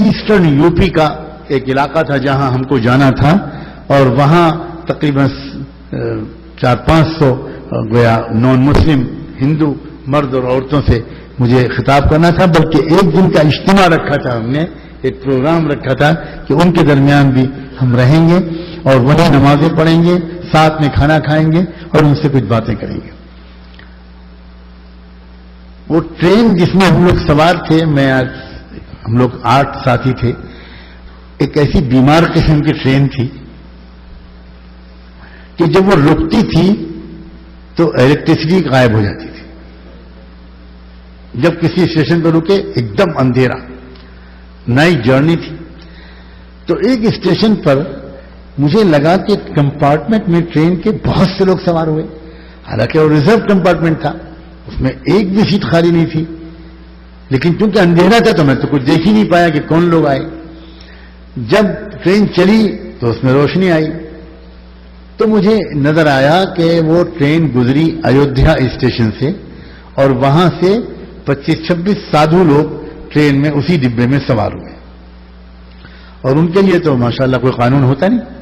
Eastern UP کا ایک علاقہ تھا جہاں ہم کو جانا تھا، اور وہاں تقریباً 400-500 گویا نان مسلم ہندو مرد اور عورتوں سے مجھے خطاب کرنا تھا، بلکہ ایک دن کا اجتماع رکھا تھا، ہم نے ایک پروگرام رکھا تھا کہ ان کے درمیان بھی ہم رہیں گے اور وہیں نمازیں پڑھیں گے، ساتھ میں کھانا کھائیں گے اور ان سے کچھ باتیں کریں گے۔ وہ ٹرین جس میں ہم لوگ سوار تھے، ہم لوگ 8 ساتھی تھے، ایک ایسی بیمار قسم کی ٹرین تھی کہ جب وہ رکتی تھی تو الیکٹریسٹی غائب ہو جاتی تھی۔ جب کسی اسٹیشن پر رکے ایک دم اندھیرا، نئی جرنی تھی، تو ایک اسٹیشن پر مجھے لگا کہ کمپارٹمنٹ میں ٹرین کے بہت سے لوگ سوار ہوئے، حالانکہ وہ ریزرو کمپارٹمنٹ تھا، اس میں ایک بھی سیٹ خالی نہیں تھی، لیکن چونکہ اندھیرا تھا تو میں تو کچھ دیکھ ہی نہیں پایا کہ کون لوگ آئے۔ جب ٹرین چلی تو اس میں روشنی آئی تو مجھے نظر آیا کہ وہ ٹرین گزری ایودھیا اسٹیشن سے، اور وہاں سے 25-26 سادھو لوگ ٹرین میں اسی ڈبے میں سوار ہوئے، اور ان کے لیے تو ماشاءاللہ کوئی قانون ہوتا نہیں۔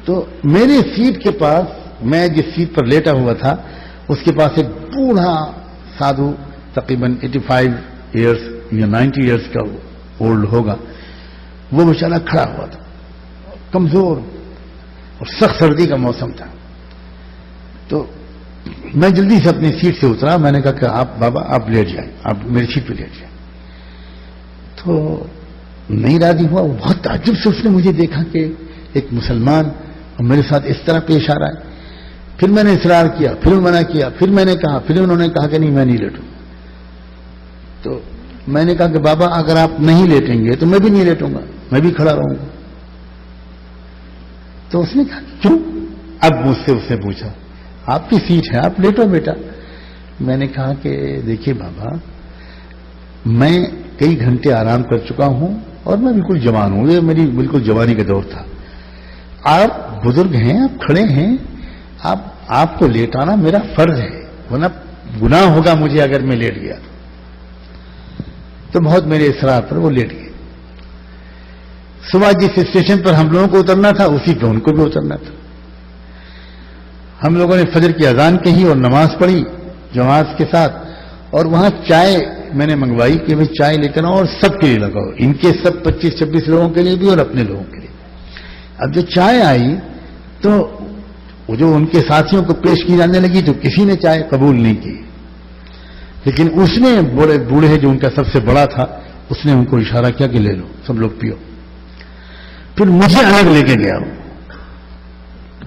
تو میری سیٹ کے پاس، میں جس سیٹ پر لیٹا ہوا تھا، اس کے پاس ایک بوڑھا سادھو، تقریباً 85 ایئرس یا 90 ایئرس کا اولڈ ہوگا، وہ بیچارہ کھڑا ہوا تھا، کمزور، اور سخت سردی کا موسم تھا۔ تو میں جلدی سے اپنی سیٹ سے اترا، میں نے کہا کہ آپ بابا آپ لیٹ جائیں، آپ میری سیٹ پہ لیٹ جائیں۔ تو نہیں راضی ہوا، وہ بہت تعجب سے اس نے مجھے دیکھا کہ ایک مسلمان اور میرے ساتھ اس طرح پیش آ رہا ہے۔ پھر میں نے اصرار کیا، پھر منع کیا، پھر میں نے کہا، پھر انہوں نے کہا کہ نہیں میں نہیں لیٹوں۔ تو میں نے کہا کہ بابا اگر آپ نہیں لیٹیں گے تو میں بھی نہیں لیٹوں گا، میں بھی کھڑا رہوں گا۔ تو اس نے کہا کیوں؟ اب مجھ سے اس نے پوچھا آپ کی سیٹ ہے، آپ لیٹو بیٹا۔ میں نے کہا کہ دیکھیے بابا، میں کئی گھنٹے آرام کر چکا ہوں اور میں بالکل جوان ہوں، یہ میری بالکل جوانی کا دور تھا، آپ بزرگ ہیں، آپ کھڑے ہیں، آپ کو لیٹانا میرا فرض ہے، ورنہ گناہ ہوگا مجھے اگر میں لیٹ گیا۔ تو بہت میرے اصرار پر وہ لیٹ گئے۔ صبح جس اسٹیشن پر ہم لوگوں کو اترنا تھا اسی پہ ان کو بھی اترنا تھا۔ ہم لوگوں نے فجر کی اذان کہی اور نماز پڑھی جماعت کے ساتھ، اور وہاں چائے میں نے منگوائی کہ میں چائے لے کر آؤں اور سب کے لیے لگاؤ، ان کے سب 25-26 لوگوں کے لیے بھی اور اپنے لوگوں کے لیے۔ اب جو چائے آئی تو وہ جو ان کے ساتھیوں کو پیش کی جانے لگی تو کسی نے چائے قبول نہیں کی، لیکن اس نے بوڑھے جو ان کا سب سے بڑا تھا، اس نے ان کو اشارہ کیا کہ لے لو سب لوگ پیو۔ پھر مجھے الگ لے کے گیا وہ،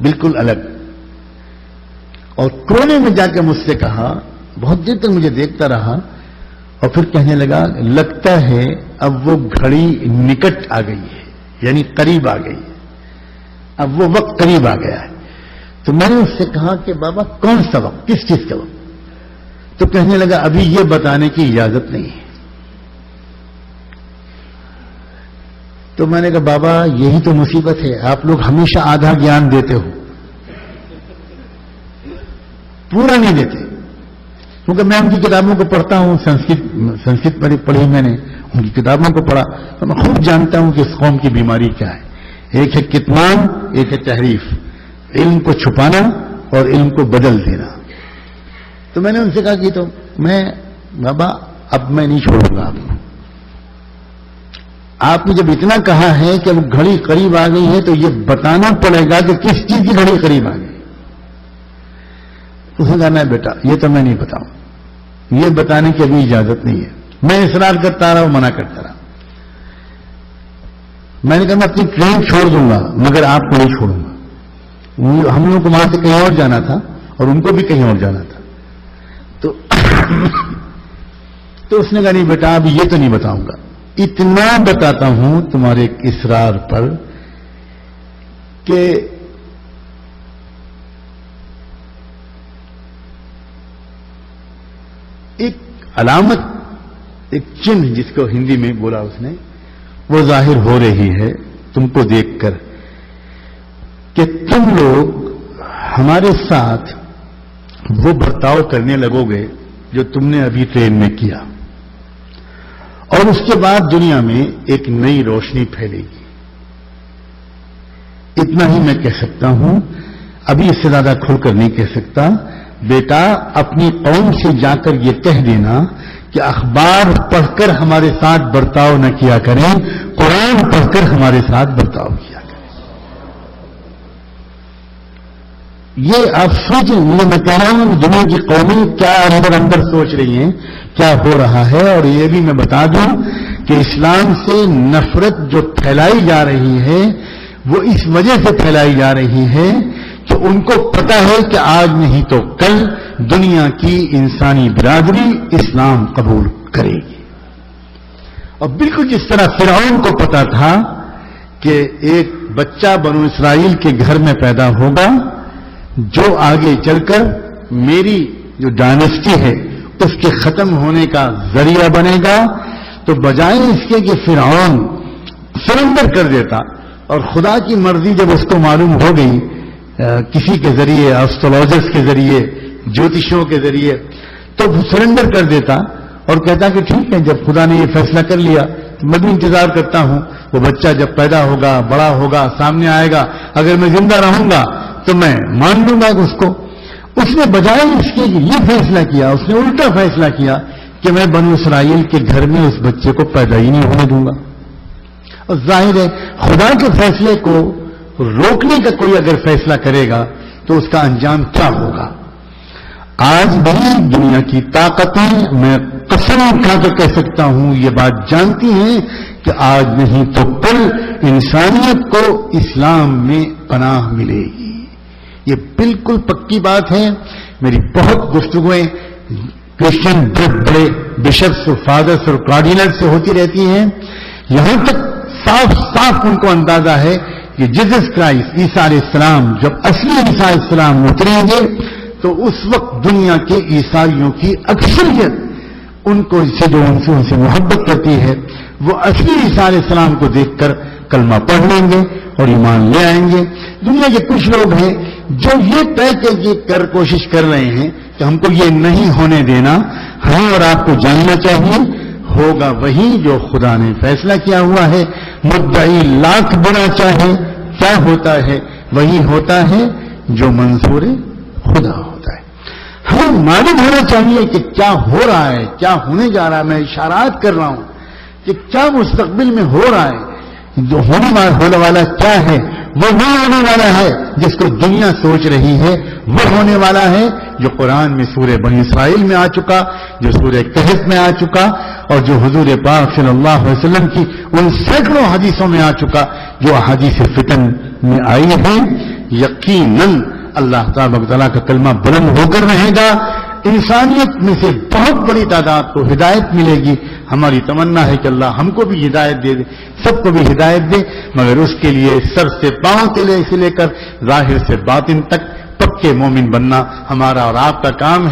بالکل الگ، اور کونے میں جا کے مجھ سے کہا، بہت دیر تک مجھے دیکھتا رہا، اور پھر کہنے لگا لگتا ہے اب وہ گھڑی نکٹ آ گئی ہے، یعنی قریب آ گئی ہے، اب وہ وقت قریب آ گیا ہے۔ تو میں نے اس سے کہا کہ بابا کون سا وقت، کس چیز کا وقت؟ تو کہنے لگا ابھی یہ بتانے کی اجازت نہیں ہے۔ تو میں نے کہا بابا یہی تو مصیبت ہے، آپ لوگ ہمیشہ آدھا گیان دیتے ہو، پورا نہیں دیتے، کیونکہ میں ان کی کتابوں کو پڑھتا ہوں، سنسکرت پڑھی میں نے، ان کی کتابوں کو پڑھا تو میں خوب جانتا ہوں کہ اس قوم کی بیماری کیا ہے۔ ایک ہے کتمان، ایک ہے تحریف، علم کو چھپانا اور علم کو بدل دینا۔ تو میں نے ان سے کہا کہ تو میں بابا اب میں نہیں چھوڑوں گا آپ کو، آپ نے جب اتنا کہا ہے کہ اب گھڑی قریب آ گئی ہے تو یہ بتانا پڑے گا کہ کس چیز کی گھڑی قریب آ گئی۔ اس نے کہا نہیں بیٹا یہ تو میں نہیں بتاؤں، یہ بتانے کی ابھی اجازت نہیں ہے۔ میں اصرار کرتا رہا، وہ منع کرتا رہا۔ میں نے کہا میں اپنی ٹرین چھوڑ دوں گا مگر آپ کو نہیں چھوڑوں گا۔ ہم لوگوں کو وہاں سے کہیں اور جانا تھا اور ان کو بھی کہیں اور جانا تھا۔ تو اس نے کہا نہیں بیٹا ابھی یہ تو نہیں بتاؤں گا، اتنا بتاتا ہوں تمہارے اصرار پر کہ ایک علامت، ایک چنھ جس کو ہندی میں بولا اس نے، وہ ظاہر ہو رہی ہے تم کو دیکھ کر کہ تم لوگ ہمارے ساتھ وہ برتاؤ کرنے لگو گے جو تم نے ابھی ٹرین میں کیا۔ اور اس کے بعد دنیا میں ایک نئی روشنی پھیلے گی. اتنا ہی میں کہہ سکتا ہوں, ابھی اس سے زیادہ کھل کر نہیں کہہ سکتا. بیٹا اپنی قوم سے جا کر یہ کہہ دینا کہ اخبار پڑھ کر ہمارے ساتھ برتاؤ نہ کیا کریں, قرآن پڑھ کر ہمارے ساتھ برتاؤ کیا کریں. یہ آپ سوچیں, میں کہہ رہا ہوں دنیا کی قومیں کیا اندر سوچ رہی ہیں, کیا ہو رہا ہے. اور یہ بھی میں بتا دوں کہ اسلام سے نفرت جو پھیلائی جا رہی ہے وہ اس وجہ سے پھیلائی جا رہی ہے کہ ان کو پتا ہے کہ آج نہیں تو کل دنیا کی انسانی برادری اسلام قبول کرے گی. اور بالکل جس طرح فرعون کو پتا تھا کہ ایک بچہ بنو اسرائیل کے گھر میں پیدا ہوگا جو آگے چل کر میری جو ڈائنسٹی ہے اس کے ختم ہونے کا ذریعہ بنے گا, تو بجائے اس کے کہ فرعون سرنڈر کر دیتا اور خدا کی مرضی جب اس کو معلوم ہو گئی کسی کے ذریعے, ایسٹرولوجرز کے ذریعے, جوتشوں کے ذریعے, تو وہ سرنڈر کر دیتا اور کہتا کہ ٹھیک ہے جب خدا نے یہ فیصلہ کر لیا تو میں بھی انتظار کرتا ہوں, وہ بچہ جب پیدا ہوگا, بڑا ہوگا, سامنے آئے گا, اگر میں زندہ رہوں گا تو میں مان لوں گا اس کو. اس نے بجائے اس کے یہ فیصلہ کیا, اس نے الٹا فیصلہ کیا کہ میں بنو اسرائیل کے گھر میں اس بچے کو پیدا ہی نہیں ہونے دوں گا. اور ظاہر ہے خدا کے فیصلے کو روکنے کا کوئی اگر فیصلہ کرے گا تو اس کا انجام کیا ہوگا. آج بھی دنیا کی طاقتیں, میں قسم کھا کے کہہ سکتا ہوں, یہ بات جانتی ہیں کہ آج نہیں تو کل انسانیت کو اسلام میں پناہ ملے گی. یہ بالکل پکی بات ہے. میری بہت گفتگویں کرسچن بڑے بشپس اور فادرس اور کارڈینل سے ہوتی رہتی ہیں. یہاں تک صاف صاف ان کو اندازہ ہے کہ جیسس کرائسٹ عیسیٰ علیہ السلام جب اصلی عیسیٰ علیہ السلام اتریں گے تو اس وقت دنیا کے عیسائیوں کی اکثریت ان کو جو ان سے محبت کرتی ہے وہ اصلی عیسیٰ علیہ السلام کو دیکھ کر کلمہ پڑھ لیں گے اور ایمان لے آئیں گے. دنیا کے کچھ لوگ ہیں جو یہ طے کر کوشش کر رہے ہیں کہ ہم کو یہ نہیں ہونے دینا. ہاں, اور آپ کو جاننا چاہیے ہوگا وہی جو خدا نے فیصلہ کیا ہوا ہے. مدعی لاکھ بنا چاہے کیا ہوتا ہے, وہی ہوتا ہے جو منظور خدا ہوتا ہے. ہمیں معلوم ہونا چاہیے کہ کیا ہو رہا ہے, کیا ہونے جا رہا ہے. میں اشارات کر رہا ہوں کہ کیا مستقبل میں ہو رہا ہے. جو ہونے والا کیا ہے وہ نہیں ہونے والا ہے جس کو دنیا سوچ رہی ہے, وہ ہونے والا ہے جو قرآن میں سورہ بنی اسرائیل میں آ چکا, جو سورہ کہف میں آ چکا, اور جو حضور پاک صلی اللہ علیہ وسلم کی ان سینکڑوں حدیثوں میں آ چکا جو احادیث فتن میں آئی ہیں. یقیناً اللہ تعالیٰ کا کلمہ بلند ہو کر رہے گا. انسانیت میں سے بہت بڑی تعداد کو ہدایت ملے گی. ہماری تمنا ہے کہ اللہ ہم کو بھی ہدایت دے دے, سب کو بھی ہدایت دے, مگر اس کے لیے سر سے پاؤں سے لے کر ظاہر سے باطن تک پکے مومن بننا ہمارا اور آپ کا کام ہے.